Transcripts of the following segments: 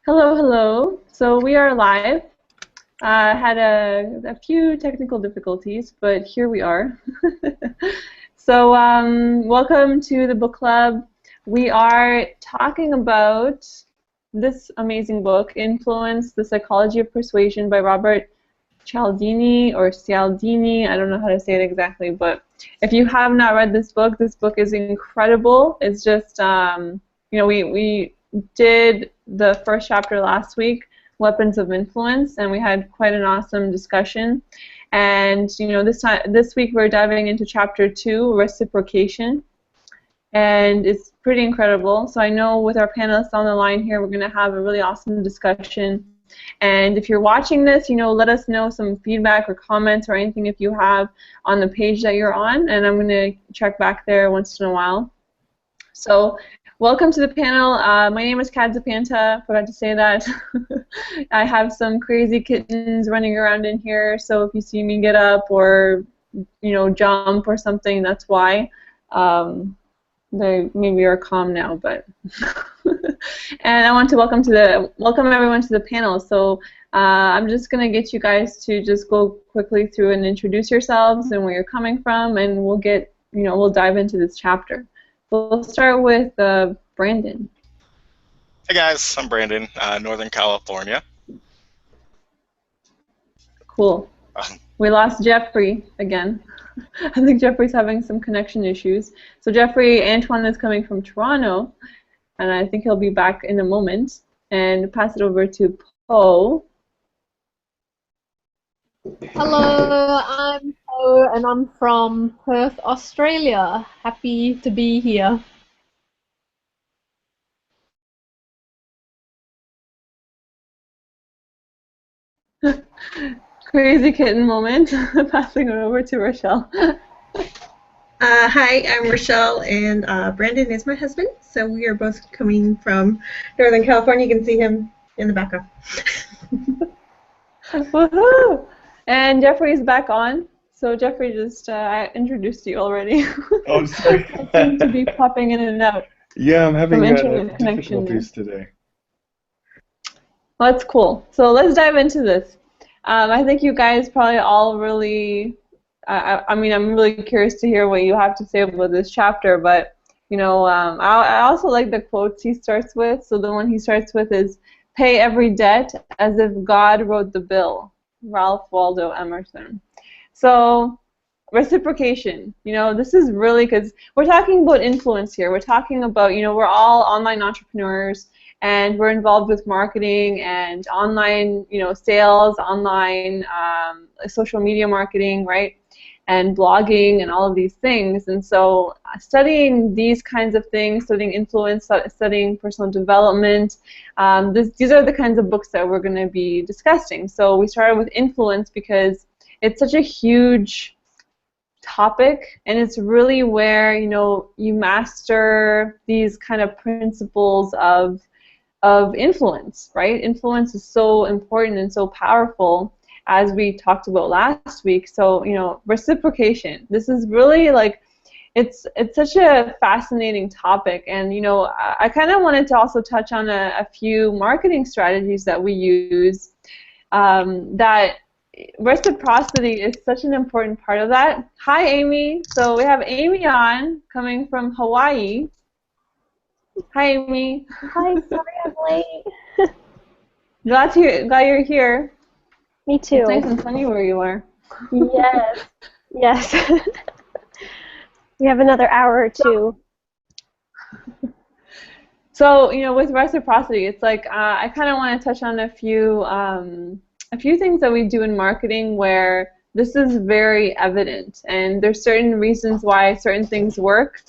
Hello, hello. So we are live. Had a few technical difficulties, but here we are. So welcome to the book club. We are talking about this amazing book, Influence, The Psychology of Persuasion by Robert Cialdini or Cialdini. I don't know how to say it exactly, but if you have not read this book is incredible. It's just, we did the first chapter last week, Weapons of Influence, and we had quite an awesome discussion. And this week we're diving into chapter 2, Reciprocation, and it's pretty incredible. So I know with our panelists on the line here, we're going to have a really awesome discussion. And if you're watching this, let us know some feedback or comments or anything if you have on the page that you're on, and I'm going to check back there once in a while. So welcome to the panel. My name is Kat Zapanta. Forgot to say that. I have some crazy kittens running around in here, so if you see me get up or jump or something, that's why. They maybe are calm now, but and I want to welcome everyone to the panel. So I'm just gonna get you guys to just go quickly through and introduce yourselves and where you're coming from, and we'll dive into this chapter. We'll start with Brandon. Hey guys, I'm Brandon, Northern California. Cool. We lost Jeffrey again. I think Jeffrey's having some connection issues. So Antoine is coming from Toronto, and I think he'll be back in a moment. And pass it over to Poe. Hello, I'm Poe, and I'm from Perth, Australia. Happy to be here. Crazy kitten moment. Passing it over to Rochelle. Hi, I'm Rochelle, and Brandon is my husband. So we are both coming from Northern California. You can see him in the background. Woohoo! And Jeffrey's back on. So Jeffrey, just I introduced you already. Oh, sorry. I seem to be popping in and out. Yeah, I'm having difficulties difficulties today. Well, that's cool. So let's dive into this. I think you guys probably all really, I'm really curious to hear what you have to say about this chapter, but, I also like the quotes he starts with. So the one he starts with is, "Pay every debt as if God wrote the bill," Ralph Waldo Emerson. So reciprocation, this is really, because we're talking about influence here. We're talking about, we're all online entrepreneurs, and we're involved with marketing and online, sales, online social media marketing, right, and blogging and all of these things. And so studying these kinds of things, studying influence, studying personal development, these are the kinds of books that we're going to be discussing. So we started with influence because it's such a huge topic, and it's really where, you master these kind of principles of influence, right? Influence is so important and so powerful, as we talked about last week. So, reciprocation. This is really like, it's such a fascinating topic, and I kind of wanted to also touch on a few marketing strategies that we use. That reciprocity is such an important part of that. Hi, Amy. So we have Amy on, coming from Hawaii. Hi, Amy. Hi, sorry I'm late. Glad you're here. Me too. It's nice and sunny where you are. Yes. Yes. We have another hour or two. So, with reciprocity, it's like I kind of want to touch on a few things that we do in marketing where this is very evident, and there's certain reasons why certain things work.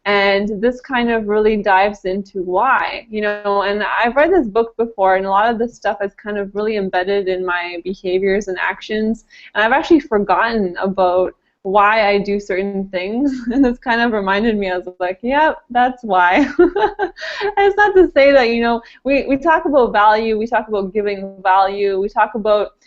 And this kind of really dives into why, and I've read this book before, and a lot of this stuff is kind of really embedded in my behaviors and actions, and I've actually forgotten about why I do certain things, and this kind of reminded me. I was like, yep, that's why. And it's not to say that, we talk about value, we talk about giving value, we talk about,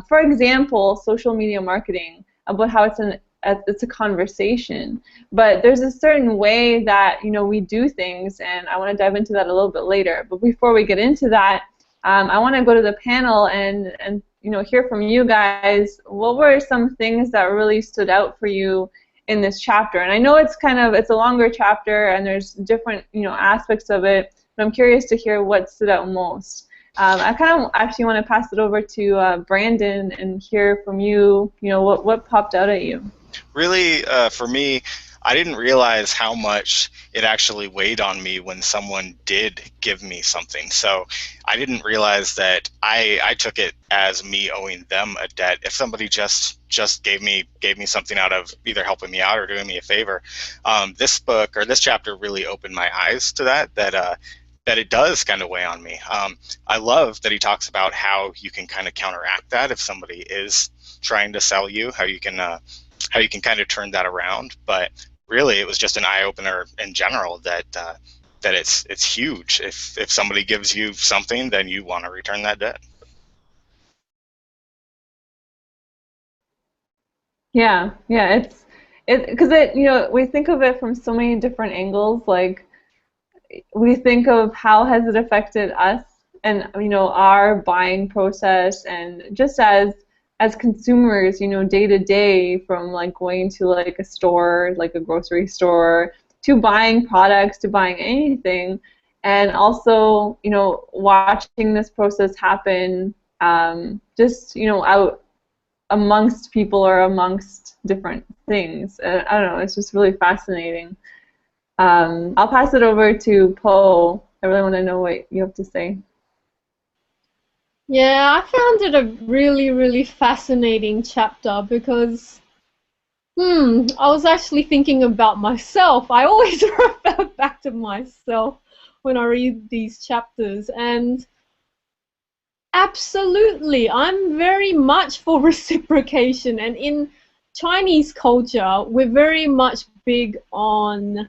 for example, social media marketing, about how it's a conversation, but there's a certain way that we do things, and I want to dive into that a little bit later. But before we get into that, I want to go to the panel and hear from you guys. What were some things that really stood out for you in this chapter? And I know it's a longer chapter and there's different aspects of it, but I'm curious to hear what stood out most. I kind of actually want to pass it over to Brandon and hear from you. What popped out at you? Really, for me, I didn't realize how much it actually weighed on me when someone did give me something. So I didn't realize that I took it as me owing them a debt. If somebody just gave me something out of either helping me out or doing me a favor, this book or this chapter really opened my eyes to that it does kind of weigh on me. I love that he talks about how you can kind of counteract that if somebody is trying to sell you, how you can kind of turn that around. But really, it was just an eye-opener in general that it's huge. If somebody gives you something, then you want to return that debt. Yeah, it's because we think of it from so many different angles. Like, we think of how has it affected us and our buying process, and just as consumers, day to day, from like going to like a store, like a grocery store, to buying products, to buying anything, and also watching this process happen, out amongst people or amongst different things. I don't know, it's just really fascinating. I'll pass it over to Poe. I really want to know what you have to say. Yeah, I found it a really, really fascinating chapter because, I was actually thinking about myself. I always refer back to myself when I read these chapters, and absolutely, I'm very much for reciprocation. And in Chinese culture, we're very much big on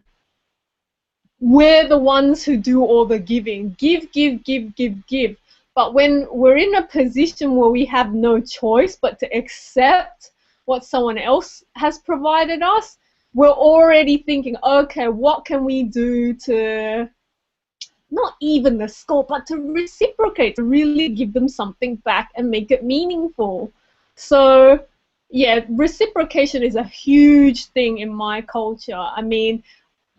we're the ones who do all the giving. Give, give, give, give, give. But when we're in a position where we have no choice but to accept what someone else has provided us, we're already thinking, okay, what can we do to not even the score, but to reciprocate, to really give them something back and make it meaningful. So, yeah, reciprocation is a huge thing in my culture. I mean,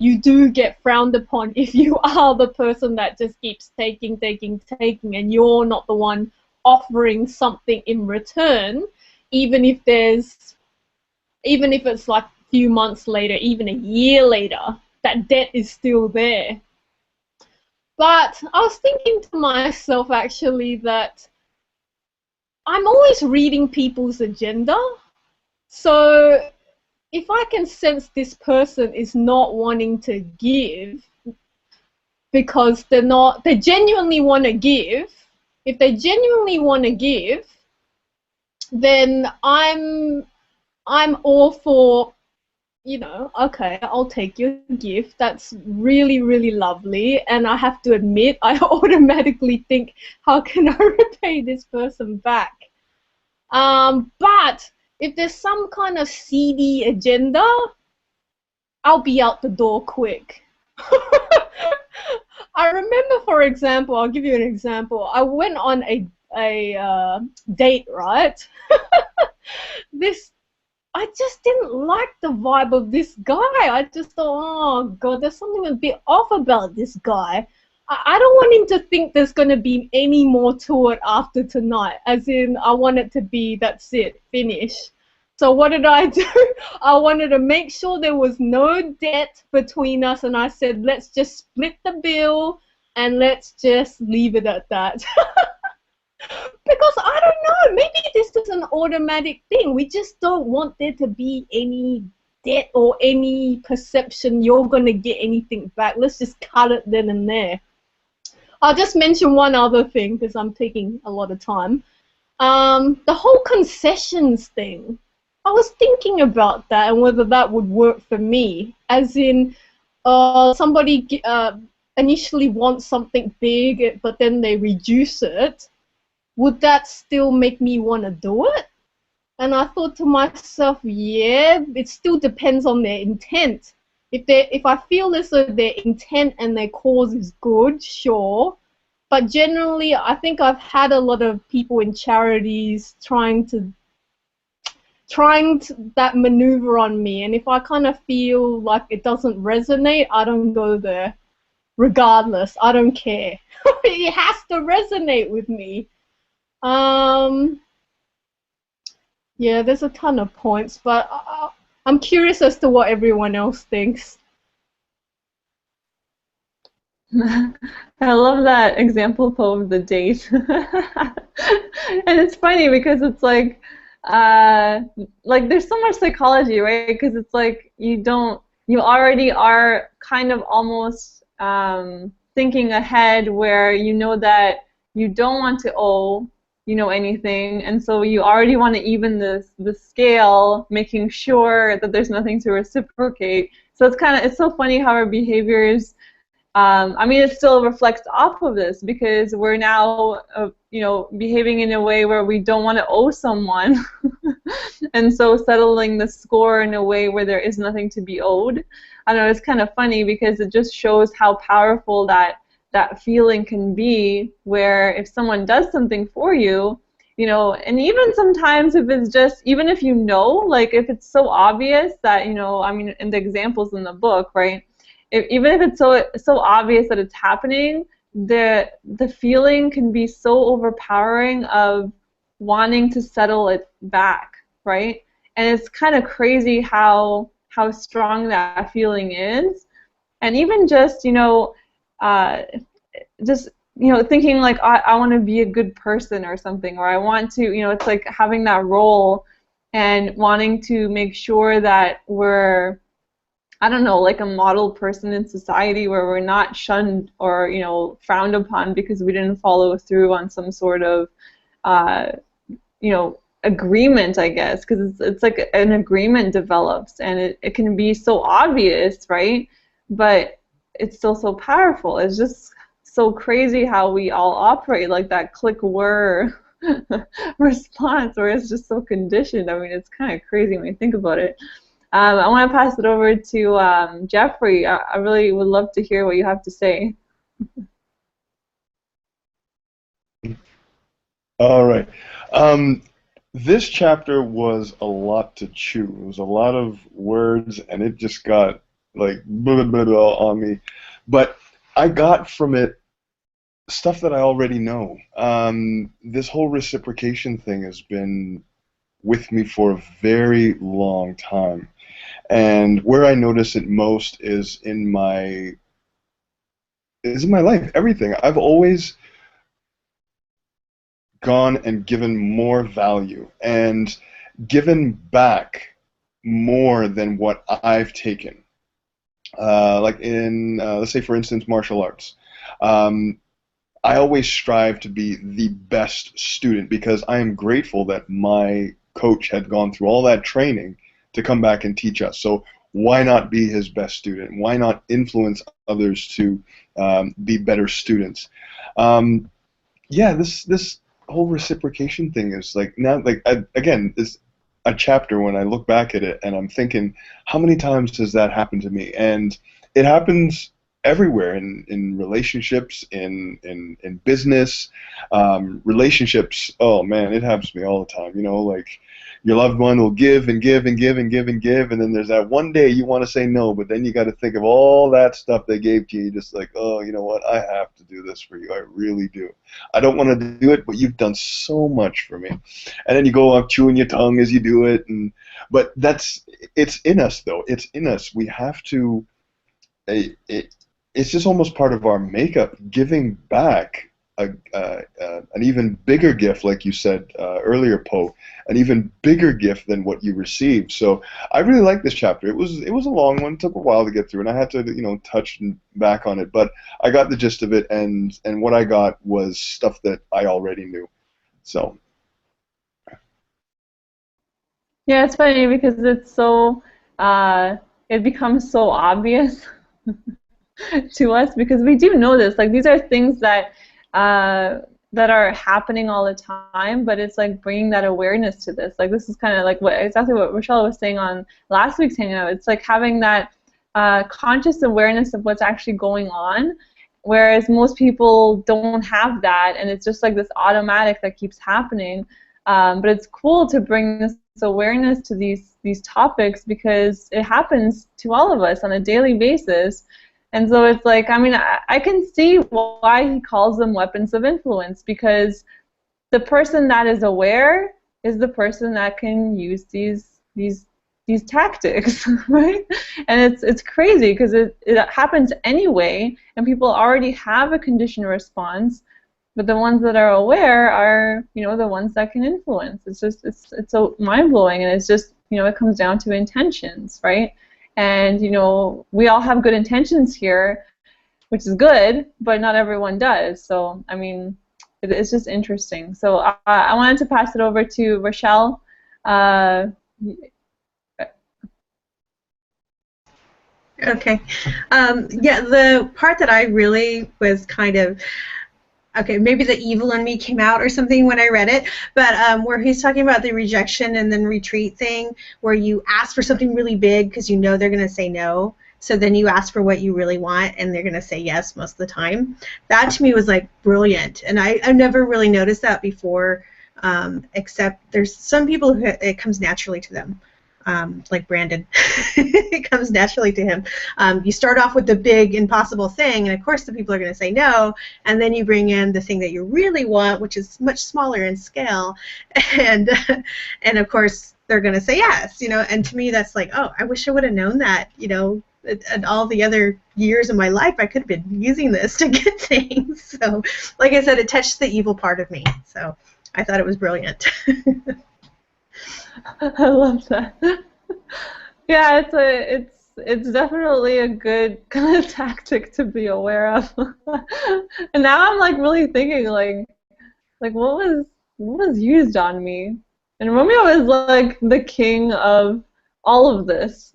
you do get frowned upon if you are the person that just keeps taking, and you're not the one offering something in return, even if it's like a few months later, even a year later, that debt is still there. But I was thinking to myself actually that I'm always reading people's agenda. So if I can sense this person is not wanting to give because they genuinely want to give, if they genuinely want to give, then I'm all for, okay, I'll take your gift. That's really, really lovely. And I have to admit, I automatically think, how can I repay this person back? But if there's some kind of seedy agenda, I'll be out the door quick. I remember, for example, I'll give you an example. I went on a date, right? I just didn't like the vibe of this guy. I just thought, oh God, there's something a bit off about this guy. I don't want him to think there's going to be any more to it after tonight. As in, I want it to be, that's it, finish. So what did I do? I wanted to make sure there was no debt between us, and I said, let's just split the bill and let's just leave it at that. Because I don't know, maybe this is an automatic thing. We just don't want there to be any debt or any perception you're going to get anything back. Let's just cut it then and there. I'll just mention one other thing because I'm taking a lot of time. The whole concessions thing. I was thinking about that and whether that would work for me. As in, somebody initially wants something big, but then they reduce it. Would that still make me want to do it? And I thought to myself, yeah, it still depends on their intent. If I feel as though their intent and their cause is good, sure. But generally, I think I've had a lot of people in charities trying that maneuver on me, and if I kind of feel like it doesn't resonate, I don't go there. Regardless, I don't care. It has to resonate with me. Yeah, there's a ton of points, but I'm curious as to what everyone else thinks. I love that example poem of the date. And it's funny because it's like there's so much psychology, right? Because it's like you already are kind of almost thinking ahead where you know that you don't want to owe, anything, and so you already want to even the scale, making sure that there's nothing to reciprocate. So it's so funny how our behaviors, I mean, it still reflects off of this because we're now, behaving in a way where we don't want to owe someone, and so settling the score in a way where there is nothing to be owed. I don't know, it's kind of funny because it just shows how powerful that feeling can be, where if someone does something for you, and even sometimes if it's just, even if like if it's so obvious that, I mean, in the examples in the book, right? Even if it's so obvious that it's happening, the feeling can be so overpowering of wanting to settle it back, right? And it's kind of crazy how strong that feeling is. And even just, thinking like I want to be a good person or something, or I want to, it's like having that role and wanting to make sure that we're, I don't know, like a model person in society where we're not shunned or, frowned upon because we didn't follow through on some sort of, agreement, I guess, because it's like an agreement develops and it can be so obvious, right? But it's still so powerful. It's just so crazy how we all operate, like that click whir response where it's just so conditioned. I mean, it's kind of crazy when you think about it. I want to pass it over to Jeffrey. I really would love to hear what you have to say. All right. This chapter was a lot to chew. It was a lot of words, and it just got like blah, blah, blah on me. But I got from it stuff that I already know. This whole reciprocation thing has been with me for a very long time. And where I notice it most is in my life, everything. I've always gone and given more value and given back more than what I've taken. Like in, let's say for instance, martial arts. I always strive to be the best student because I am grateful that my coach had gone through all that training to come back and teach us. So why not be his best student? Why not influence others to be better students? Yeah, this whole reciprocation thing is like now, like again, is a chapter when I look back at it and I'm thinking, how many times does that happen to me? And it happens everywhere in relationships, in business, relationships. Oh man, it happens to me all the time. Like your loved one will give and give and give and give and give, and then there's that one day you want to say no, but then you got to think of all that stuff they gave to you. You're just like, oh, you know what? I have to do this for you. I really do. I don't want to do it, but you've done so much for me. And then you go up chewing your tongue as you do it, but it's in us though. It's in us. We have to. It's just almost part of our makeup, giving back an even bigger gift, like you said earlier, Poe, an even bigger gift than what you received. So I really like this chapter. It was a long one. It took a while to get through, and I had to touch back on it. But I got the gist of it, and what I got was stuff that I already knew. So. Yeah, it's funny because it's so it becomes so obvious to us because we do know this. Like these are things that that are happening all the time, but it's like bringing that awareness to this. Like this is kind of like exactly what Rochelle was saying on last week's Hangout. It's like having that conscious awareness of what's actually going on whereas most people don't have that, and it's just like this automatic that keeps happening. But it's cool to bring this awareness to these topics because it happens to all of us on a daily basis. And so it's like, I mean, I can see why he calls them weapons of influence, because the person that is aware is the person that can use these tactics, right? And it's crazy because it happens anyway, and people already have a conditioned response. But the ones that are aware are, you know, the ones that can influence. It's just, it's so mind-blowing, and it's just, you know, it comes down to intentions, right? And, you know, we all have good intentions here, which is good, but not everyone does. So, I mean, it's just interesting. So I wanted to pass it over to Rochelle. Okay. Yeah, the part that I really was kind of, okay, maybe the evil in me came out or something when I read it, but where he's talking about the rejection and then retreat thing, where you ask for something really big because you know they're going to say no, so then you ask for what you really want and they're going to say yes most of the time. That to me was like brilliant, and I've never really noticed that before, except there's some people who it comes naturally to them. Like Brandon, it comes naturally to him. You start off with the big, impossible thing, and of course the people are going to say no, and then you bring in the thing that you really want, which is much smaller in scale, and of course they're going to say yes, you know. And to me, that's like, oh, I wish I would have known that, you know. And all the other years of my life, I could have been using this to get things. So, like I said, it touched the evil part of me. So, I thought it was brilliant. I love that. Yeah, it's definitely a good kind of tactic to be aware of. And now I'm like really thinking like what was used on me? And Romeo is like the king of all of this.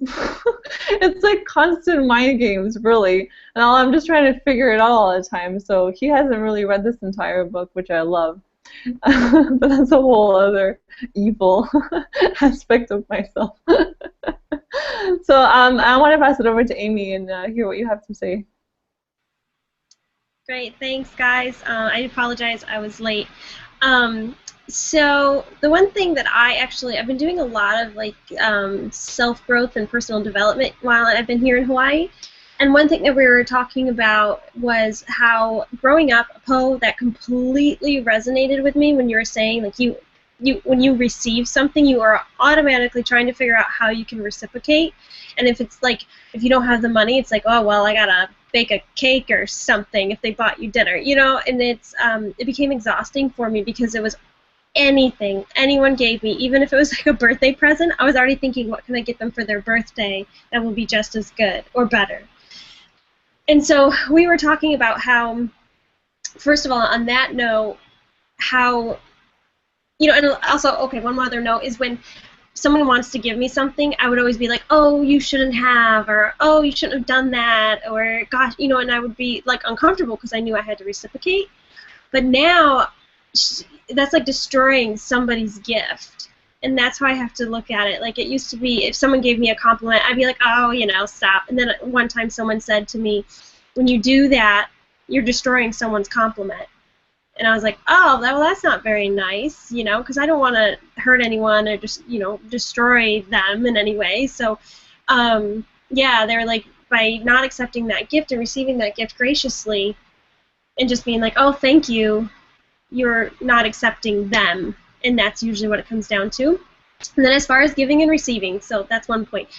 It's like constant mind games, really. And I'm just trying to figure it out all the time. So he hasn't really read this entire book, which I love. But that's a whole other evil aspect of myself. So I want to pass it over to Amy and hear what you have to say. Great, thanks guys. I apologize I was late. So the one thing that I've been doing a lot of like self-growth and personal development while I've been here in Hawaii. And one thing that we were talking about was how growing up, Poe, that completely resonated with me when you were saying like when you receive something, you are automatically trying to figure out how you can reciprocate. And if it's like, if you don't have the money, it's like, oh, well, I gotta bake a cake or something if they bought you dinner, you know. And it's it became exhausting for me because it was anything anyone gave me, even if it was like a birthday present, I was already thinking, what can I get them for their birthday that will be just as good or better? And so we were talking about how, first of all, on that note, how, you know, and also, okay, one more other note is when someone wants to give me something, I would always be like, oh, you shouldn't have, or oh, you shouldn't have done that, or gosh, you know, and I would be like uncomfortable because I knew I had to reciprocate. But now, that's like destroying somebody's gift. And that's how I have to look at it. Like, it used to be, if someone gave me a compliment, I'd be like, oh, you know, stop. And then one time someone said to me, when you do that, you're destroying someone's compliment. And I was like, oh, well, that's not very nice, you know, because I don't want to hurt anyone or just, you know, destroy them in any way. So, yeah, they were like, by not accepting that gift and receiving that gift graciously and just being like, oh, thank you, you're not accepting them. And that's usually what it comes down to. And then as far as giving and receiving, so that's one point.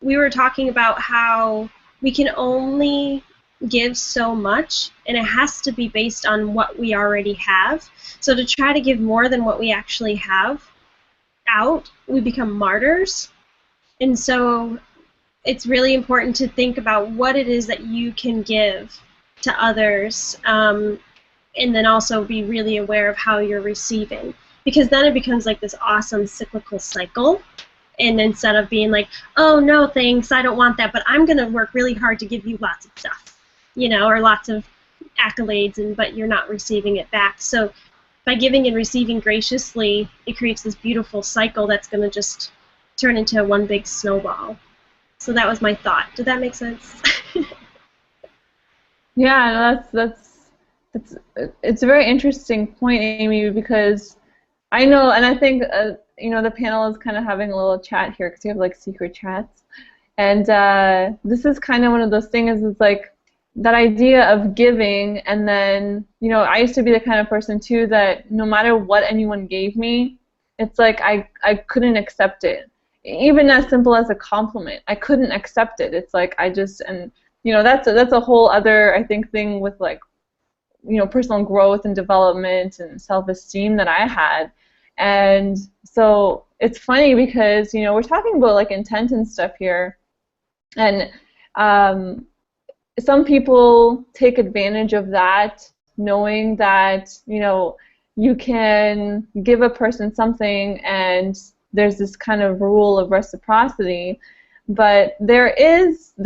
We were talking about how we can only give so much, and it has to be based on what we already have. So to try to give more than what we actually have out, we become martyrs. And so it's really important to think about what it is that you can give to others, and then also be really aware of how you're receiving, because then it becomes like this awesome cyclical cycle. And instead of being like, oh no thanks, I don't want that, but I'm gonna work really hard to give you lots of stuff, you know, or lots of accolades, and but you're not receiving it back. So by giving and receiving graciously, it creates this beautiful cycle that's gonna just turn into one big snowball. So that was my thought. Did that make sense? Yeah, no, it's a very interesting point, Amy, because I know, and I think you know, the panel is kind of having a little chat here because we have like secret chats, and this is kind of one of those things. It's like that idea of giving, and then you know, I used to be the kind of person too that no matter what anyone gave me, it's like I couldn't accept it, even as simple as a compliment. I couldn't accept it. It's like I just and you know, that's a whole other, I think, thing with like, you know, personal growth and development and self-esteem that I had. And so it's funny because, you know, we're talking about like intent and stuff here, and some people take advantage of that, knowing that, you know, you can give a person something and there's this kind of rule of reciprocity. But there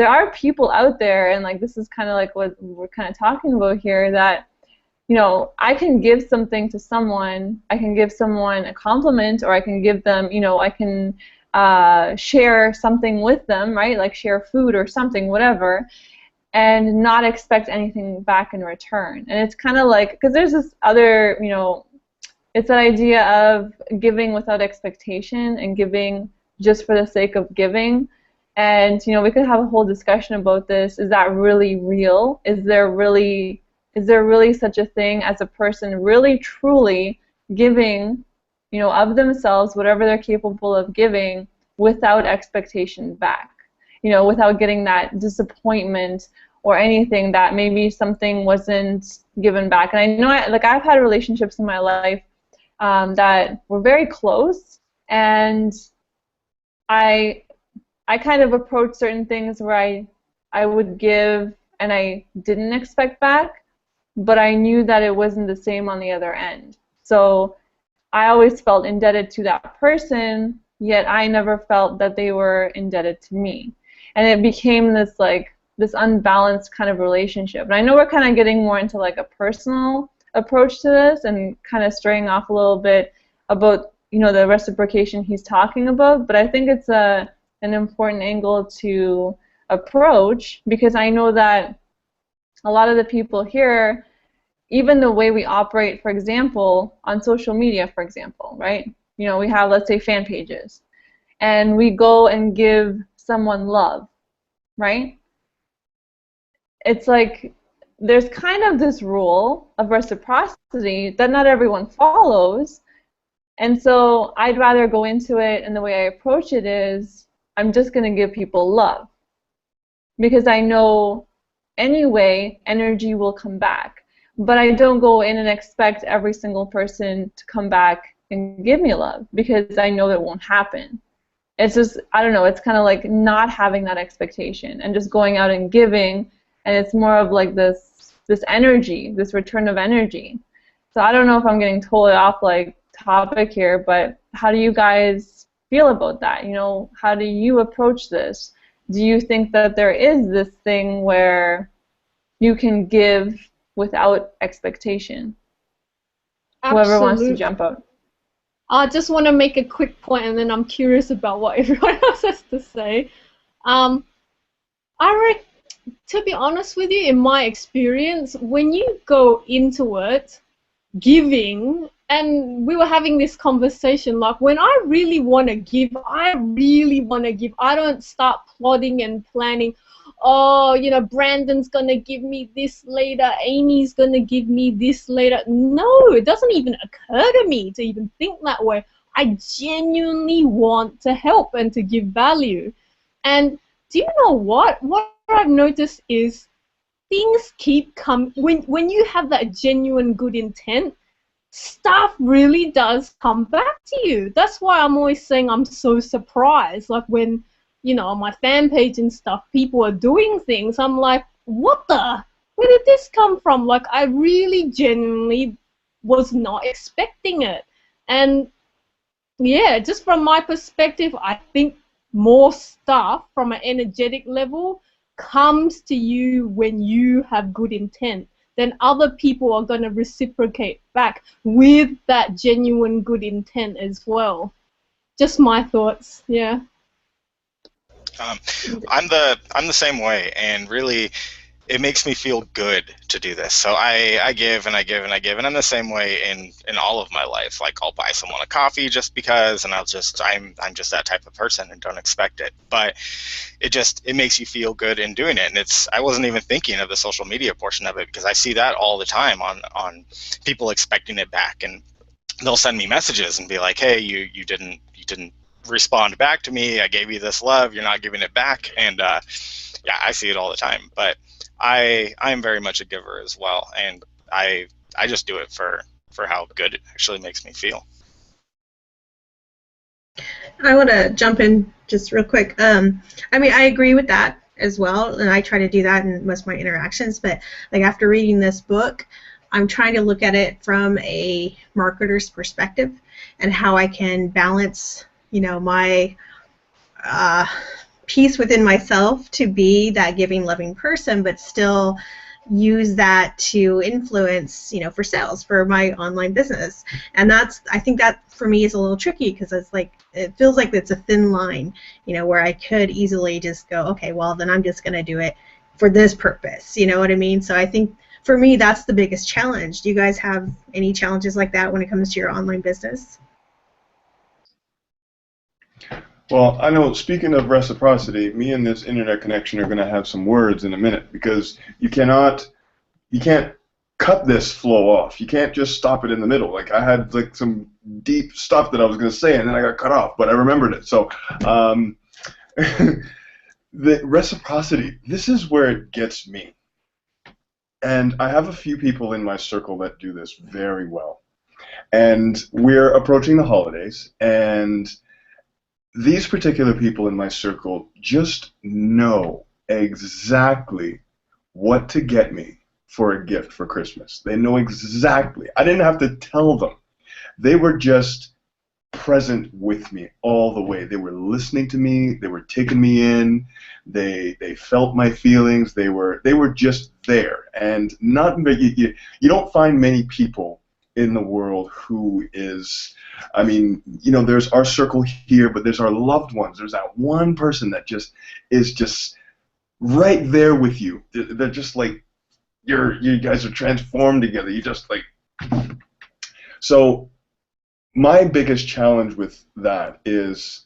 are people out there, and like this is kind of like what we're kind of talking about here, that you know, I can give something to someone, I can give someone a compliment, or I can give them, you know, I can share something with them, right? Like share food or something, whatever, and not expect anything back in return. And it's kind of like, because there's this other, you know, it's that idea of giving without expectation and giving just for the sake of giving. And you know, we could have a whole discussion about this. Is that really real? Is there really such a thing as a person really truly giving, you know, of themselves whatever they're capable of giving without expectation back? You know, without getting that disappointment or anything that maybe something wasn't given back. And I know, I've had relationships in my life that were very close, and I kind of approached certain things where I would give and I didn't expect back, but I knew that it wasn't the same on the other end. So I always felt indebted to that person, yet I never felt that they were indebted to me. And it became this like this unbalanced kind of relationship. And I know we're kind of getting more into like a personal approach to this and kind of straying off a little bit about, you know, the reciprocation he's talking about, but I think it's an important angle to approach, because I know that a lot of the people here, even the way we operate, for example, on social media, for example, right? You know, we have, let's say, fan pages, and we go and give someone love, right? It's like there's kind of this rule of reciprocity that not everyone follows, and so I'd rather go into it, and the way I approach it is I'm just going to give people love, because I know anyway energy will come back. But I don't go in and expect every single person to come back and give me love, because I know that won't happen. It's just, I don't know, it's kind of like not having that expectation and just going out and giving, and it's more of like this energy, this return of energy. So I don't know if I'm getting totally off like topic here, but how do you guys feel about that? You know, how do you approach this? Do you think that there is this thing where you can give without expectation? Absolutely. Whoever wants to jump out. I just want to make a quick point, and then I'm curious about what everyone else has to say. To be honest with you, in my experience, when you go into it giving, and we were having this conversation, like when I really want to give, I don't start plotting and planning, oh, you know, Brandon's going to give me this later, Amy's going to give me this later. No, it doesn't even occur to me to even think that way. I genuinely want to help and to give value. And do you know what? What I've noticed is things keep coming. When you have that genuine good intent, stuff really does come back to you. That's why I'm always saying I'm so surprised. Like when, you know, on my fan page and stuff, people are doing things, I'm like, what the? Where did this come from? Like, I really genuinely was not expecting it. And yeah, just from my perspective, I think more stuff from an energetic level comes to you when you have good intent. Then other people are going to reciprocate back with that genuine good intent as well. Just my thoughts, yeah. I'm the same way, and really, it makes me feel good to do this. So I give and I give and I give, and I'm the same way in all of my life. Like I'll buy someone a coffee just because, and I'm just that type of person and don't expect it. But it makes you feel good in doing it. And I wasn't even thinking of the social media portion of it, because I see that all the time on people expecting it back, and they'll send me messages and be like, hey, you didn't respond back to me. I gave you this love, you're not giving it back. And yeah, I see it all the time. But I am very much a giver as well, and I just do it for how good it actually makes me feel. I want to jump in just real quick. I mean, I agree with that as well, and I try to do that in most of my interactions. But like after reading this book, I'm trying to look at it from a marketer's perspective and how I can balance, my peace within myself to be that giving, loving person, but still use that to influence, for sales for my online business. And I think that for me is a little tricky, because it feels like it's a thin line, where I could easily just go, okay, well then I'm just going to do it for this purpose. You know what I mean? So I think for me that's the biggest challenge. Do you guys have any challenges like that when it comes to your online business? Well, I know, speaking of reciprocity, me and this internet connection are going to have some words in a minute, because you can't cut this flow off. You can't just stop it in the middle. Like, I had like some deep stuff that I was going to say, and then I got cut off, but I remembered it. So the reciprocity, this is where it gets me. And I have a few people in my circle that do this very well. And we're approaching the holidays, and these particular people in my circle just know exactly what to get me for a gift for Christmas. They know exactly. I didn't have to tell them. They were just present with me all the way. They were listening to me. They were taking me in. They felt my feelings. They were just there. And you don't find many people in the world who is, I mean, there's our circle here, but there's our loved ones. There's that one person that is just right there with you. They're just like, you guys are transformed together. You just like, so my biggest challenge with that is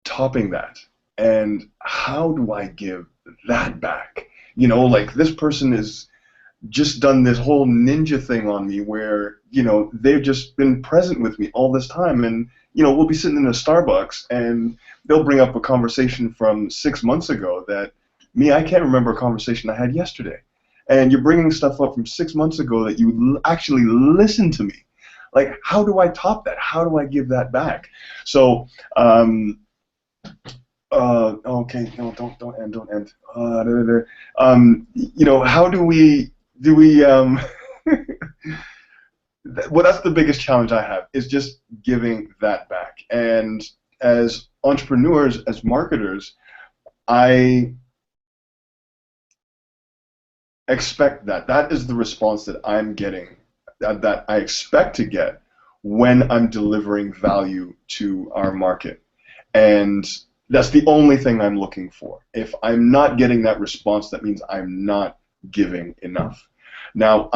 topping that. And how do I give that back? Like, this person is just done this whole ninja thing on me where, they've just been present with me all this time, and, we'll be sitting in a Starbucks and they'll bring up a conversation from 6 months ago that I can't remember a conversation I had yesterday. And you're bringing stuff up from 6 months ago that you actually listened to me. Like, how do I top that? How do I give that back? So, okay, no, don't end. How do we well, that's the biggest challenge I have, is just giving that back. And as entrepreneurs, as marketers, I expect that is the response that I'm getting, that I expect to get when I'm delivering value to our market. And that's the only thing I'm looking for. If I'm not getting that response, that means I'm not giving enough. Now,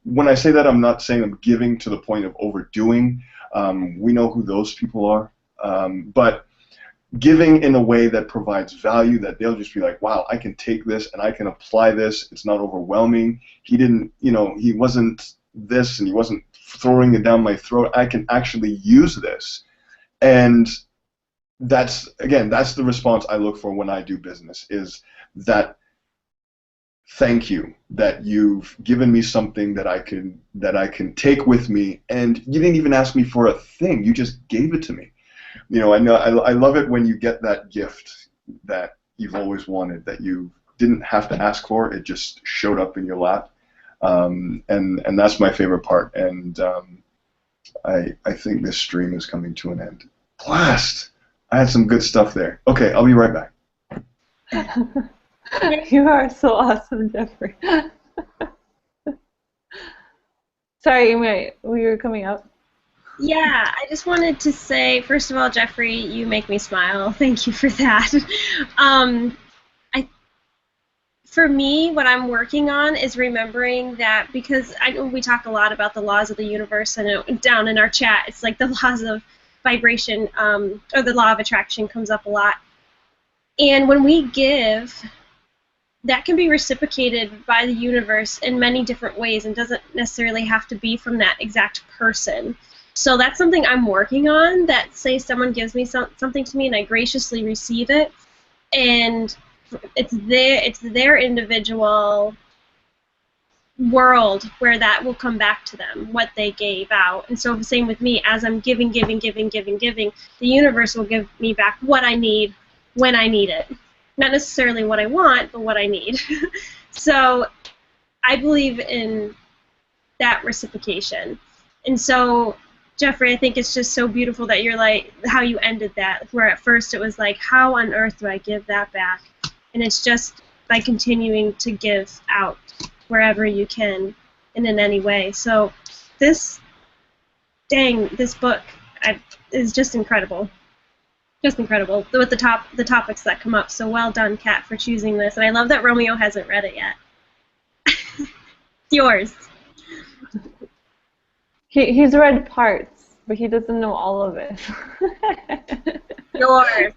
when I say that, I'm not saying I'm giving to the point of overdoing. We know who those people are. But giving in a way that provides value, that they'll just be like, wow, I can take this and I can apply this. It's not overwhelming. He didn't, he wasn't this, and he wasn't throwing it down my throat. I can actually use this. And that's the response I look for when I do business, is that thank you, that you've given me something that I can take with me, and you didn't even ask me for a thing. You just gave it to me. I love it when you get that gift that you've always wanted, that you didn't have to ask for. It just showed up in your lap, and that's my favorite part. And I think this stream is coming to an end. Blast! I had some good stuff there. Okay, I'll be right back. You are so awesome, Jeffrey. Sorry, we were coming up. Yeah, I just wanted to say, first of all, Jeffrey, you make me smile. Thank you for that. for me, what I'm working on is remembering that, because I know we talk a lot about the laws of the universe, and down in our chat, it's like the laws of vibration, or the law of attraction comes up a lot. And when we give, that can be reciprocated by the universe in many different ways and doesn't necessarily have to be from that exact person. So that's something I'm working on, that say someone gives me something to me and I graciously receive it, and it's their individual world where that will come back to them, what they gave out. And so the same with me, as I'm giving, the universe will give me back what I need when I need it. Not necessarily what I want, but what I need. So I believe in that reciprocation. And so, Jeffrey, I think it's just so beautiful that you're like, how you ended that, where at first it was like, how on earth do I give that back? And it's just by continuing to give out wherever you can and in any way. So this book is just incredible. Just incredible with the topics that come up. So well done, Kat, for choosing this. And I love that Romeo hasn't read it yet. It's yours. He's read parts, but he doesn't know all of it. Yours.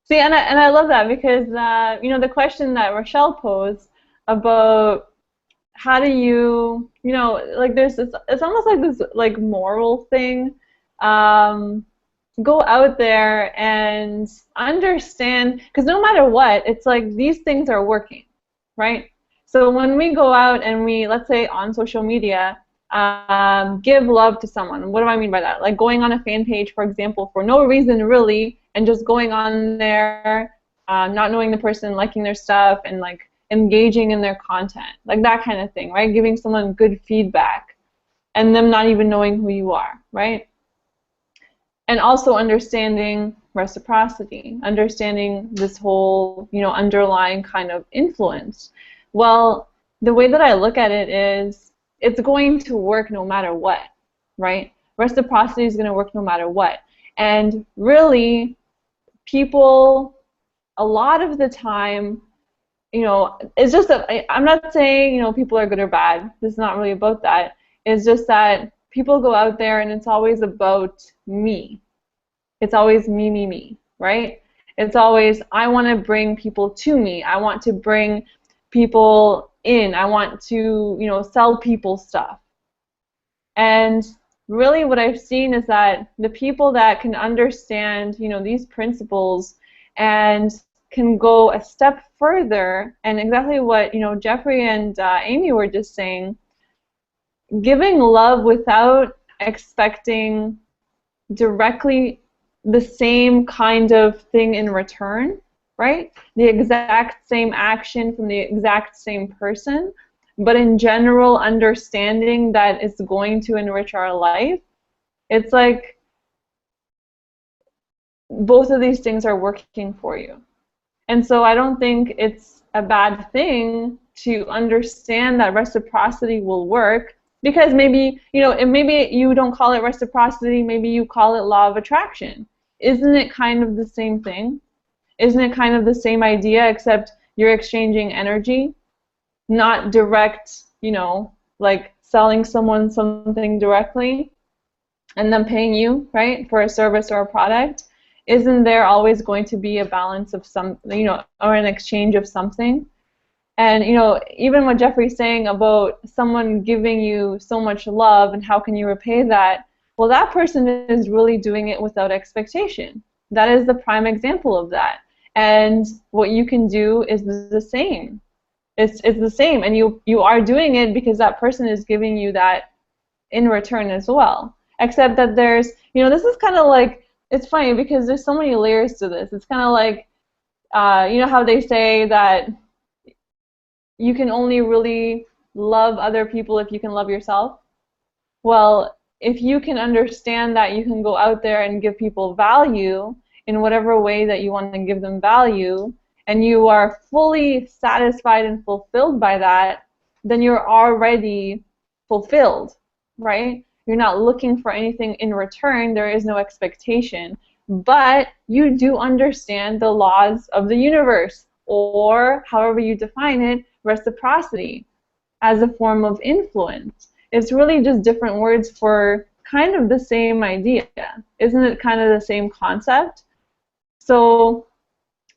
See, and I love that, because you know, the question that Rochelle posed about how do you know, like there's this, it's almost like this like moral thing. Go out there and understand, because no matter what, it's like these things are working, right? So when we go out and we, let's say on social media, give love to someone. What do I mean by that? Like going on a fan page, for example, for no reason really, and just going on there, not knowing the person, liking their stuff, and like engaging in their content, like that kind of thing, right? Giving someone good feedback, and them not even knowing who you are, right? And also understanding reciprocity, understanding this whole, you know, underlying kind of influence. Well, the way that I look at it is, it's going to work no matter what, right? Reciprocity is going to work no matter what. And really, people, a lot of the time, you know, it's just that, I'm not saying, you know, people are good or bad. This is not really about that. It's just that people go out there and it's always about me. It's always me, me, me, right? It's always, I want to bring people to me. I want to bring people in. I want to, you know, sell people stuff. And really what I've seen is that the people that can understand, you know, these principles and can go a step further, and exactly what, you know, Jeffrey and Amy were just saying, giving love without expecting directly the same kind of thing in return, right? The exact same action from the exact same person, but in general understanding that it's going to enrich our life. It's like both of these things are working for you. And so I don't think it's a bad thing to understand that reciprocity will work, because maybe, you know, and maybe you don't call it reciprocity, maybe you call it law of attraction. Isn't it kind of the same thing? Isn't it kind of the same idea, except you're exchanging energy, not direct, you know, like selling someone something directly and them paying you, right, for a service or a product? Isn't there always going to be a balance of some, you know, or an exchange of something? And, you know, even what Jeffrey's saying about someone giving you so much love and how can you repay that, well, that person is really doing it without expectation. That is the prime example of that. And what you can do is the same. It's the same, and you are doing it because that person is giving you that in return as well. Except that there's, you know, this is kind of like, it's funny because there's so many layers to this. It's kind of like, you know how they say that you can only really love other people if you can love yourself? Well, if you can understand that you can go out there and give people value in whatever way that you want to give them value, and you are fully satisfied and fulfilled by that, then you're already fulfilled, right? You're not looking for anything in return. There is no expectation. But you do understand the laws of the universe. or however you define it, reciprocity as a form of influence. It's really just different words for kind of the same idea. Isn't it kind of the same concept? So,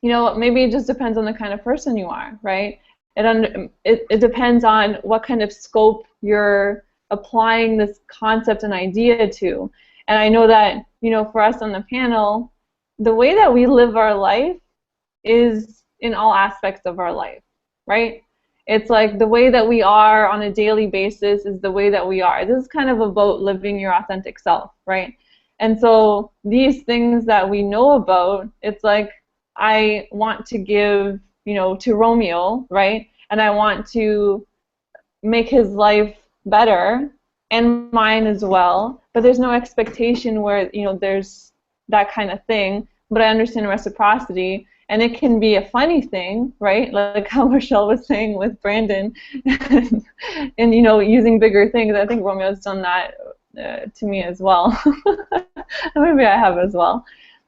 you know, maybe it just depends on the kind of person you are, right? It depends on what kind of scope you're applying this concept and idea to. And I know that, you know, for us on the panel, the way that we live our life is in all aspects of our life, right? It's like the way that we are on a daily basis is the way that we are. This is kind of about living your authentic self, right? And so these things that we know about, it's like I want to give, you know, to Romeo, right? And I want to make his life better and mine as well. But there's no expectation where, you know, there's that kind of thing. But I understand reciprocity. And it can be a funny thing, right? Like how Michelle was saying with Brandon, and you know, using bigger things. I think Romeo's done that to me as well. Maybe I have as well.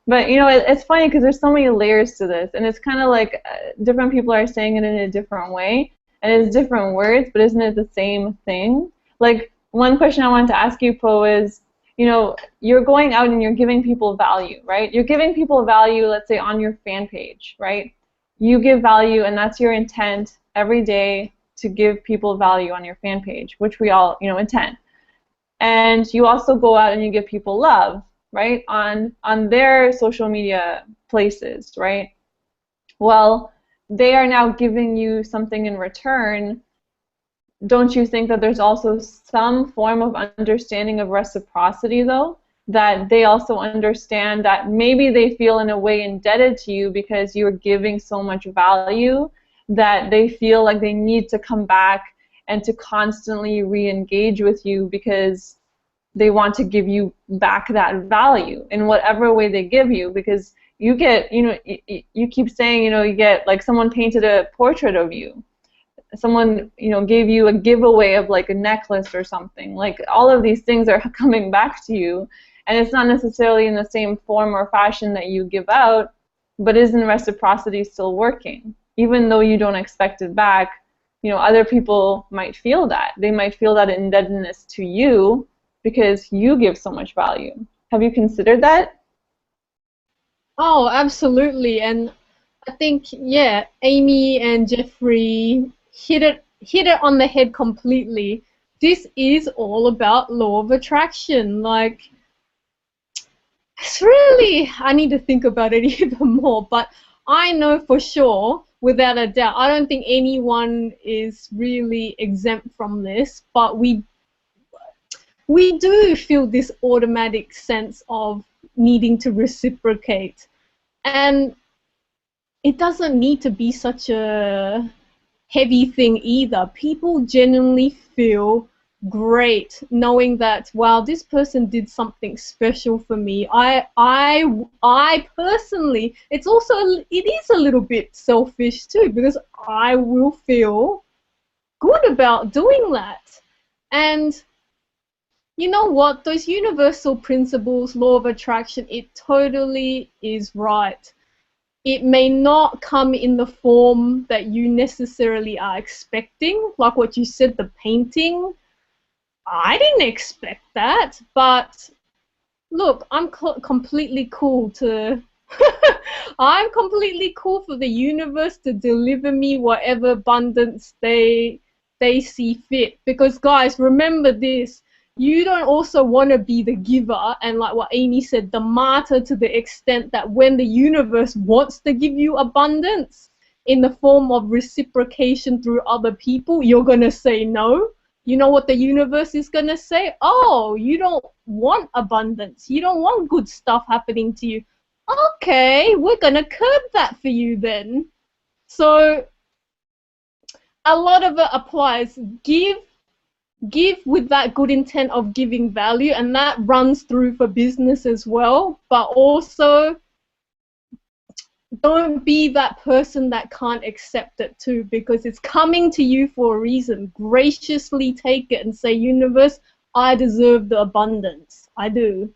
But you know, it's funny because there's so many layers to this, and it's kind of like different people are saying it in a different way, and it's different words, but isn't it the same thing? Like one question I wanted to ask you, Po, is, you know, you're going out and you're giving people value, right? You're giving people value, let's say, on your fan page, right? You give value, and that's your intent every day to give people value on your fan page, which we all, you know, intend. And you also go out and you give people love, right, on their social media places, right? Well, they are now giving you something in return. Don't you think that there's also some form of understanding of reciprocity, though? That they also understand that maybe they feel in a way indebted to you because you're giving so much value that they feel like they need to come back and to constantly re-engage with you because they want to give you back that value in whatever way they give you, because you get, you know, you keep saying, you know, you get, like, someone painted a portrait of you. Someone, you know, gave you a giveaway of like a necklace or something. Like all of these things are coming back to you, and it's not necessarily in the same form or fashion that you give out, but isn't reciprocity still working? Even though you don't expect it back, you know, other people might feel that. They might feel that indebtedness to you because you give so much value. Have you considered that? Oh, absolutely. And I think, yeah, Amy and Jeffrey hit it on the head completely. This is all about law of attraction. Like, it's really, I need to think about it even more, but I know for sure, without a doubt, I don't think anyone is really exempt from this, but we do feel this automatic sense of needing to reciprocate. And it doesn't need to be such a heavy thing either. People genuinely feel great knowing that, wow, this person did something special for me. I personally, it is a little bit selfish too, because I will feel good about doing that. And you know what? Those universal principles, law of attraction, it totally is right. It may not come in the form that you necessarily are expecting, like what you said, the painting. I didn't expect that, but look, I'm completely cool to... I'm completely cool for the universe to deliver me whatever abundance they see fit. Because, guys, remember this. You don't also want to be the giver and, like what Amy said, the martyr, to the extent that when the universe wants to give you abundance in the form of reciprocation through other people, you're going to say no. You know what the universe is going to say? Oh, you don't want abundance. You don't want good stuff happening to you. Okay, we're going to curb that for you then. So a lot of it applies. Give with that good intent of giving value, and that runs through for business as well, but also don't be that person that can't accept it too, because it's coming to you for a reason. Graciously take it and say, universe, I deserve the abundance. I do.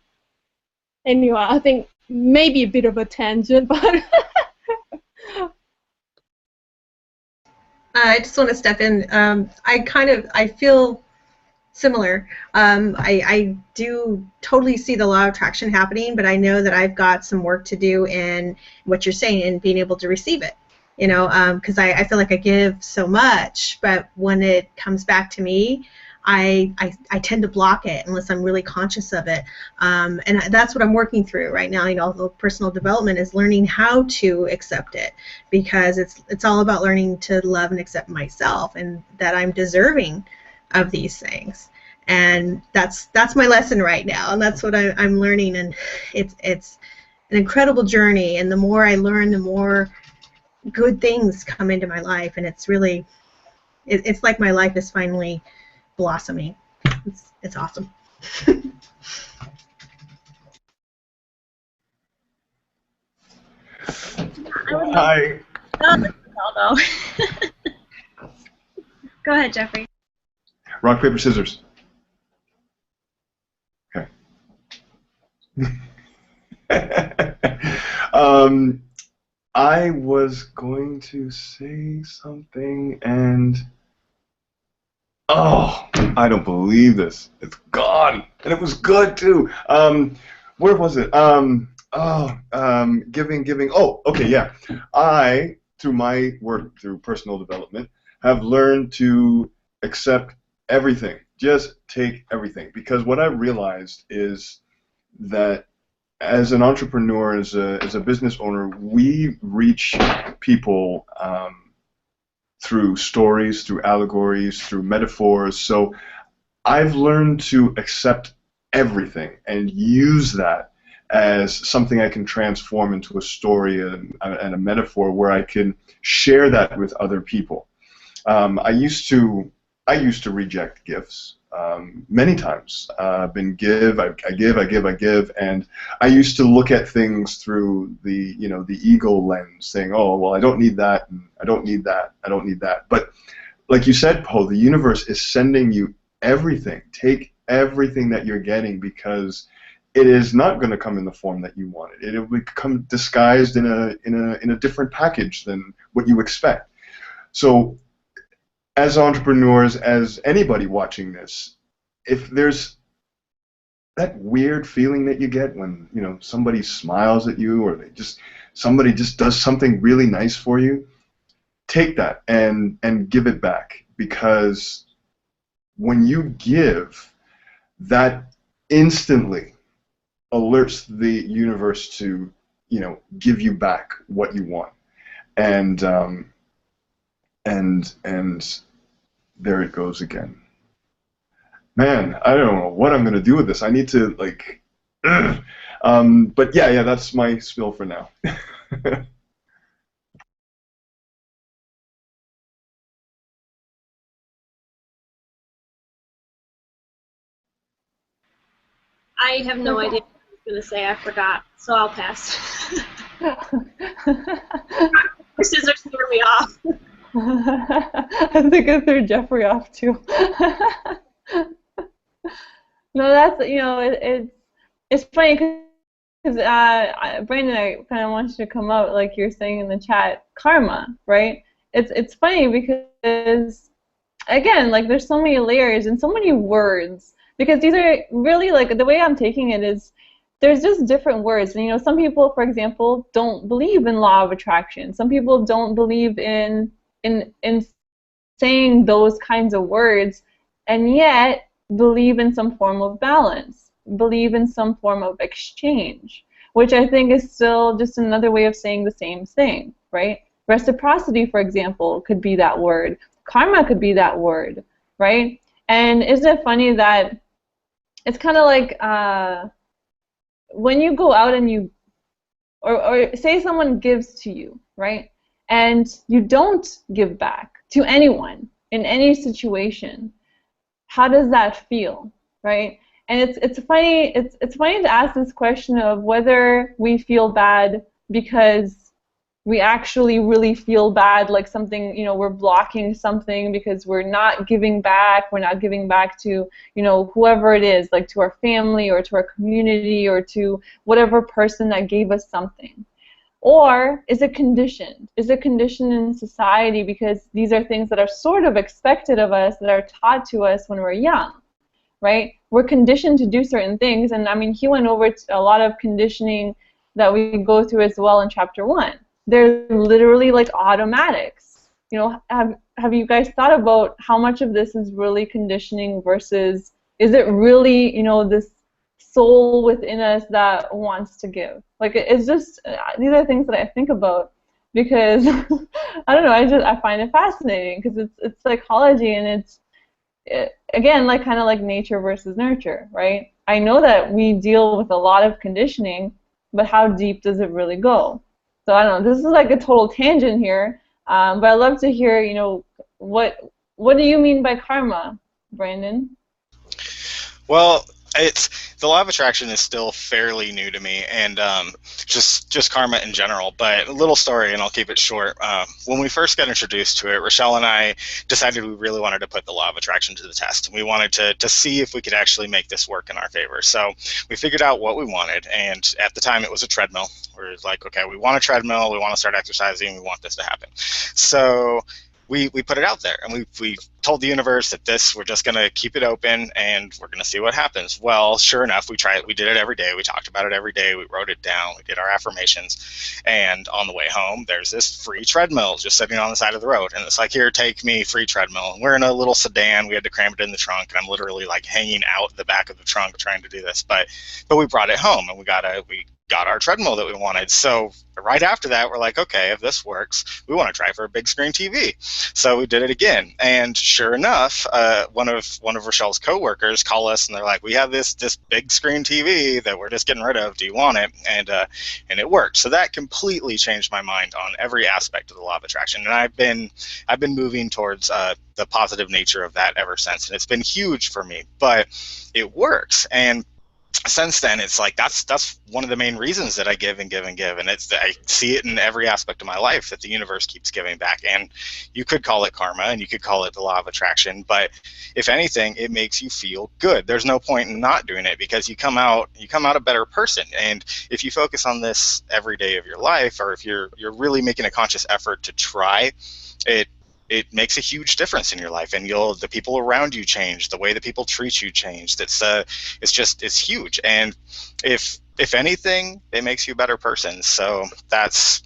Anyway, I think maybe a bit of a tangent, but I just want to step in. I feel similar. I do totally see the law of attraction happening, but I know that I've got some work to do in what you're saying and being able to receive it. You know, because I feel like I give so much, but when it comes back to me, I tend to block it unless I'm really conscious of it. And that's what I'm working through right now. You know, the personal development is learning how to accept it, because it's all about learning to love and accept myself and that I'm deserving of these things. And that's my lesson right now, and that's what I'm learning. And it's an incredible journey. And the more I learn, the more good things come into my life, and it's really it's like my life is finally blossoming. It's awesome. Hi. Although. Go ahead, Jeffrey. Rock, paper, scissors. Okay. I was going to say something, and oh, I don't believe this. It's gone, and it was good too. Where was it? Giving. Oh, okay, yeah. I, through my work through personal development, have learned to accept everything. Just take everything, because what I realized is that as an entrepreneur, as a business owner, we reach people through stories, through allegories, through metaphors. So I've learned to accept everything and use that as something I can transform into a story and a metaphor where I can share that with other people. I used to reject gifts many times. I give, and I used to look at things through the ego lens, saying, oh well, I don't need that, and I don't need that, I don't need that. But like you said, Poe, the universe is sending you everything. Take everything that you're getting, because it is not going to come in the form that you wanted. It will come disguised in a different package than what you expect. So, as entrepreneurs, as anybody watching this, if there's that weird feeling that you get when somebody smiles at you, or somebody just does something really nice for you, take that and give it back, because when you give, that instantly alerts the universe to give you back what you want, and there it goes again. Man, I don't know what I'm gonna do with this. I need to but yeah, that's my spiel for now. I have no idea what I was going to say. I forgot, so I'll pass. Scissors threw me off. I think I threw Jeffrey off too. No, that's it's funny because Brandon, I kind of want you to come up, like you're saying in the chat, karma, right? It's funny because again, like there's so many layers and so many words. Because these are really, like, the way I'm taking it is there's just different words. And, some people, for example, don't believe in law of attraction. Some people don't believe in saying those kinds of words, and yet believe in some form of balance, believe in some form of exchange, which I think is still just another way of saying the same thing, right? Reciprocity, for example, could be that word. Karma could be that word, right? And isn't it funny that it's kind of like when you go out and you, or say someone gives to you, right? And you don't give back to anyone in any situation. How does that feel, right? And it's funny to ask this question of whether we feel bad because we actually really feel bad, like something, we're blocking something because we're not giving back to, whoever it is, like to our family or to our community or to whatever person that gave us something. Or is it conditioned? Is it conditioned in society because these are things that are sort of expected of us, that are taught to us when we're young, right? We're conditioned to do certain things, and I mean, he went over a lot of conditioning that we go through as well in chapter 1. They're literally like automatics. You know, have you guys thought about how much of this is really conditioning versus is it really, you know, this soul within us that wants to give? Like, it's just, these are things that I think about because I don't know, I find it fascinating because it's psychology, and again, like kind of like nature versus nurture, right? I know that we deal with a lot of conditioning, but how deep does it really go? So I don't know, this is like a total tangent here, but I'd love to hear, you know, what do you mean by karma, Brandon? Well, the law of attraction is still fairly new to me, and just karma in general. But a little story, and I'll keep it short. When we first got introduced to it, Rochelle and I decided we really wanted to put the law of attraction to the test, and we wanted to see if we could actually make this work in our favor. So we figured out what we wanted, and at the time it was a treadmill. We're like, okay, we want a treadmill, we want to start exercising, we want this to happen. So we put it out there, and we told the universe that we're just going to keep it open and we're going to see what happens. Well, sure enough, we did it every day. We talked about it every day. We wrote it down. We did our affirmations. And on the way home, there's this free treadmill just sitting on the side of the road. And it's like, here, take me, free treadmill. And we're in a little sedan. We had to cram it in the trunk. And I'm literally like hanging out the back of the trunk trying to do this. But we brought it home, and we got our treadmill that we wanted. So right after that, we're like, okay, if this works, we want to try for a big screen TV. So we did it again, and sure enough, one of Rochelle's coworkers called us, and they're like, we have this big screen TV that we're just getting rid of. Do you want it? And it worked. So that completely changed my mind on every aspect of the law of attraction, and I've been moving towards the positive nature of that ever since, and it's been huge for me. But it works, and since then, it's like that's one of the main reasons that I give and give and give, and I see it in every aspect of my life that the universe keeps giving back. And you could call it karma, and you could call it the law of attraction, but if anything, it makes you feel good. There's no point in not doing it because you come out a better person. And if you focus on this every day of your life, or if you're really making a conscious effort to try it makes a huge difference in your life, and the people around you change, the way that people treat you change. It's huge, and if anything, it makes you a better person. So it's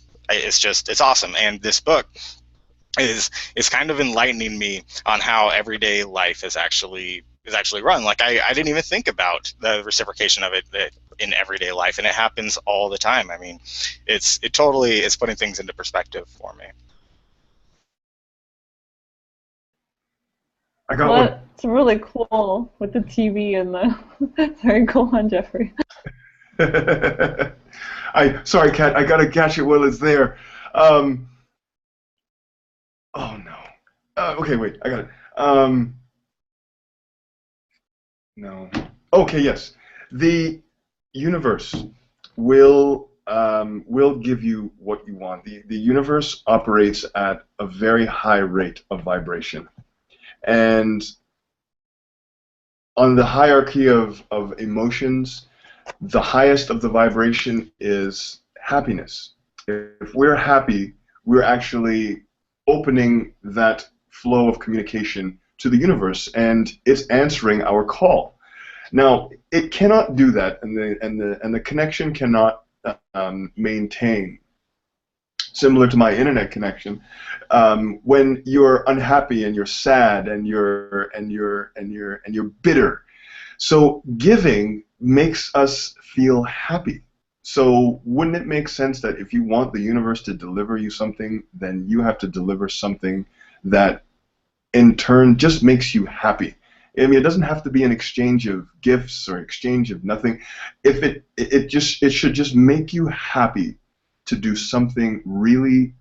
awesome. And this book is kind of enlightening me on how everyday life is actually run. Like I didn't even think about the reciprocation of it in everyday life, and it happens all the time. I mean, it's putting things into perspective for me. I got one. It's really cool with the TV and the. Sorry, go on, Jeffrey. Sorry, Kat. I gotta catch it while it's there. Oh no. Okay, wait. I got it. No. Okay. Yes. The universe will give you what you want. The universe operates at a very high rate of vibration. And on the hierarchy of emotions, the highest of the vibration is happiness. If we're happy, we're actually opening that flow of communication to the universe, and it's answering our call. Now, it cannot do that, and the connection cannot maintain. Similar to my internet connection, when you're unhappy and you're sad and you're bitter. So giving makes us feel happy. So wouldn't it make sense that if you want the universe to deliver you something, then you have to deliver something that in turn just makes you happy? I mean, it doesn't have to be an exchange of gifts or exchange of nothing. If it should just make you happy to do something really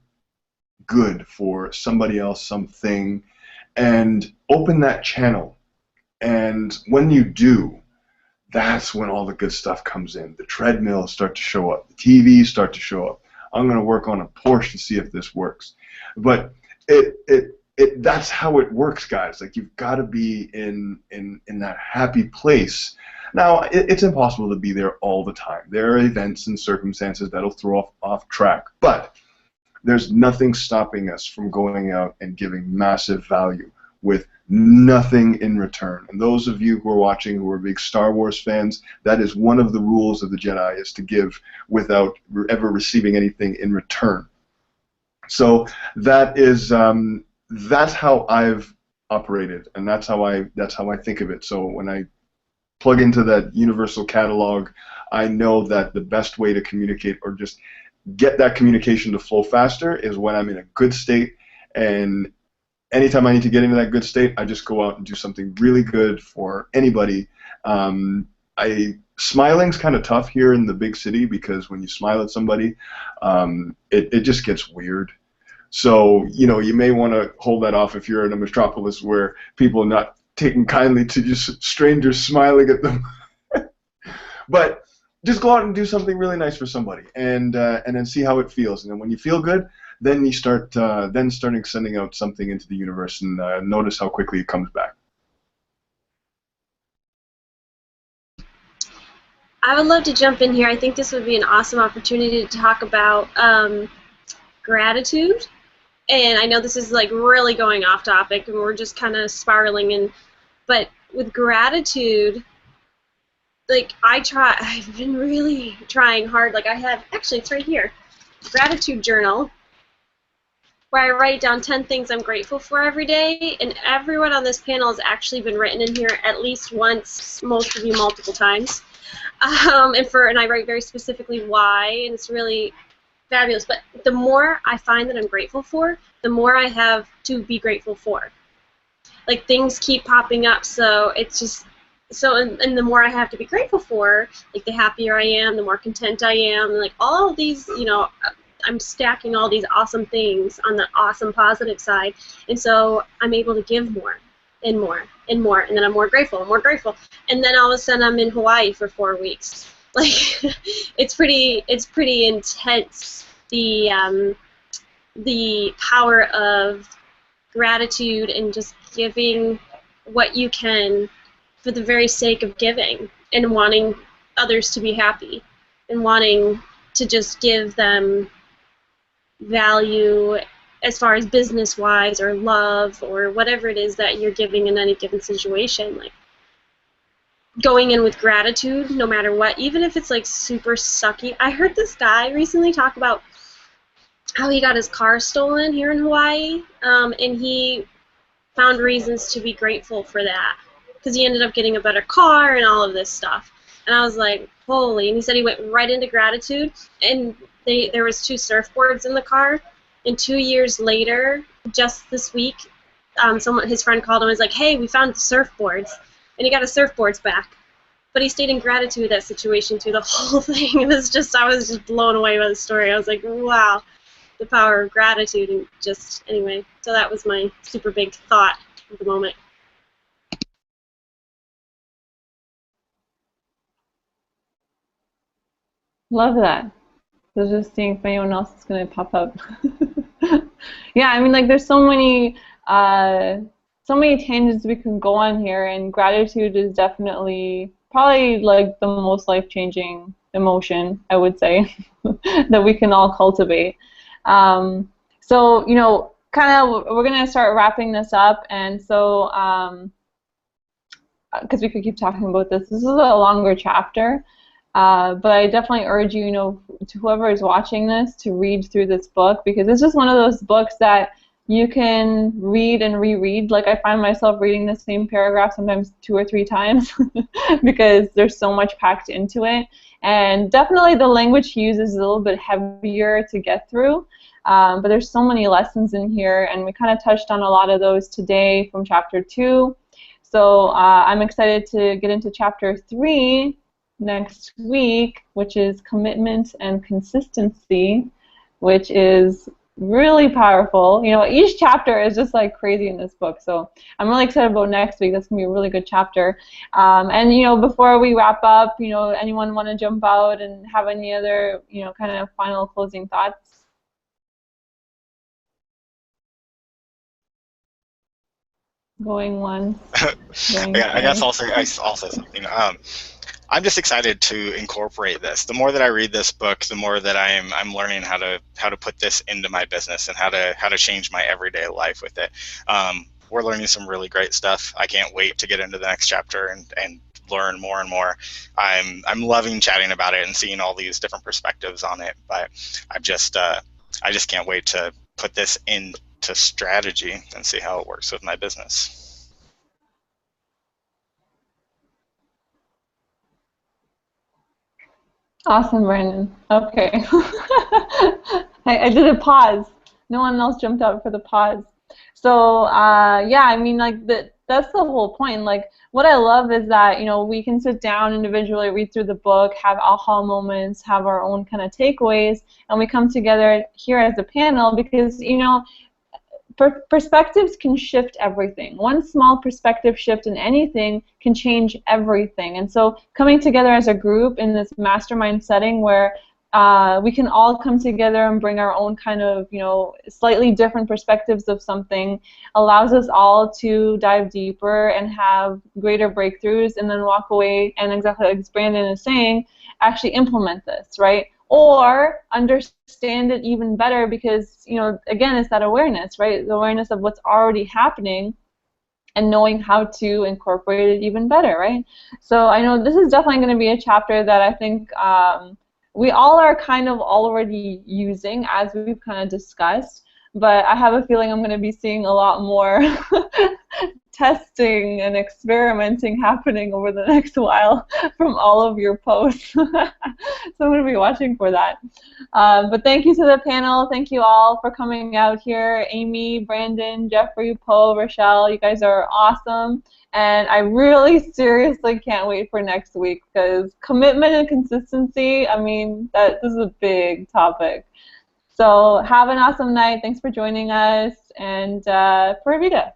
good for somebody else, something, and open that channel. And when you do, that's when all the good stuff comes in. The treadmills start to show up. The TVs start to show up. I'm going to work on a Porsche to see if this works. But that's how it works, guys. Like, you've got to be in that happy place. Now, it's impossible to be there all the time. There are events and circumstances that'll throw off track, but there's nothing stopping us from going out and giving massive value with nothing in return. And those of you who are watching who are big Star Wars fans, that is one of the rules of the Jedi, is to give without ever receiving anything in return. So that is that's how I've operated, and that's how I think of it. So when I plug into that universal catalog, I know that the best way to communicate or just get that communication to flow faster is when I'm in a good state, and anytime I need to get into that good state, I just go out and do something really good for anybody. Smiling's kind of tough here in the big city, because when you smile at somebody, it just gets weird. So, you may want to hold that off if you're in a metropolis where people are not taking kindly to just strangers smiling at them. But just go out and do something really nice for somebody, and then see how it feels. And then when you feel good, then you start sending out something into the universe, and notice how quickly it comes back. I would love to jump in here. I think this would be an awesome opportunity to talk about gratitude. And I know this is like really going off topic, and we're just kind of spiraling in. But with gratitude, like I've been really trying hard. Like I have, actually it's right here, gratitude journal, where I write down 10 things I'm grateful for every day, and everyone on this panel has actually been written in here at least once, most of you multiple times. And I write very specifically why, and it's really fabulous. But the more I find that I'm grateful for, the more I have to be grateful for. Like, things keep popping up, so it's just, and the more I have to be grateful for, like, the happier I am, the more content I am, and like all of these, I'm stacking all these awesome things on the awesome positive side, and so I'm able to give more and more and more, and then I'm more grateful and more grateful, and then all of a sudden I'm in Hawaii for 4 weeks. Like, it's pretty intense, the power of gratitude and just giving what you can for the very sake of giving, and wanting others to be happy, and wanting to just give them value as far as business-wise or love or whatever it is that you're giving in any given situation. Like, going in with gratitude no matter what, even if it's like super sucky. I heard this guy recently talk about how he got his car stolen here in Hawaii, and he found reasons to be grateful for that, because he ended up getting a better car and all of this stuff. And I was like, holy. And he said he went right into gratitude, and there was 2 surfboards in the car, and 2 years later, just this week, his friend called him and was like, hey, we found the surfboards, and he got his surfboards back. But he stayed in gratitude with that situation through the whole thing. I was just blown away by the story. I was like, wow, the power of gratitude. And just, anyway, so that was my super big thought at the moment. Love that. So just seeing if anyone else is going to pop up. Yeah, I mean, like, there's so many tangents we can go on here, and gratitude is definitely probably like the most life-changing emotion, I would say, that we can all cultivate. So, kind of, we're going to start wrapping this up, and so, because we could keep talking about this. This is a longer chapter. But I definitely urge you, to whoever is watching this, to read through this book, because it's just one of those books that you can read and reread. Like, I find myself reading the same paragraph sometimes 2 or 3 times because there's so much packed into it. And definitely the language he uses is a little bit heavier to get through, but there's so many lessons in here, and we kind of touched on a lot of those today from Chapter 2. So I'm excited to get into Chapter 3 next week, which is commitment and consistency, which is really powerful. Each chapter is just like crazy in this book, so I'm really excited about next week. That's gonna be a really good chapter. And before we wrap up, anyone want to jump out and have any other kind of final closing thoughts? Going once. Going Yeah, I guess twice. also something. I'm just excited to incorporate this. The more that I read this book, the more that I'm learning how to put this into my business and how to change my everyday life with it. We're learning some really great stuff. I can't wait to get into the next chapter and learn more and more. I'm loving chatting about it and seeing all these different perspectives on it. But I just can't wait to put this into strategy and see how it works with my business. Awesome, Brandon. Okay. I did a pause. No one else jumped out for the pause. So yeah, I mean, like that's the whole point. Like, what I love is that, you know, we can sit down individually, read through the book, have aha moments, have our own kind of takeaways, and we come together here as a panel because, you know, perspectives can shift everything. One small perspective shift in anything can change everything. And so coming together as a group in this mastermind setting where we can all come together and bring our own kind of, you know, slightly different perspectives of something allows us all to dive deeper and have greater breakthroughs and then walk away and, exactly like Brandon is saying, actually implement this, right? Or understand it even better because, you know, again, it's that awareness, right? The awareness of what's already happening and knowing how to incorporate it even better, right? So I know this is definitely going to be a chapter that I think we all are kind of already using as we've kind of discussed, but I have a feeling I'm going to be seeing a lot more testing and experimenting happening over the next while from all of your posts. So I'm going to be watching for that. But thank you to the panel. Thank you all for coming out here. Amy, Brandon, Jeffrey, Poe, Rochelle, you guys are awesome. And I really seriously can't wait for next week because commitment and consistency, I mean, this is a big topic. So have an awesome night. Thanks for joining us. And Pura Vida.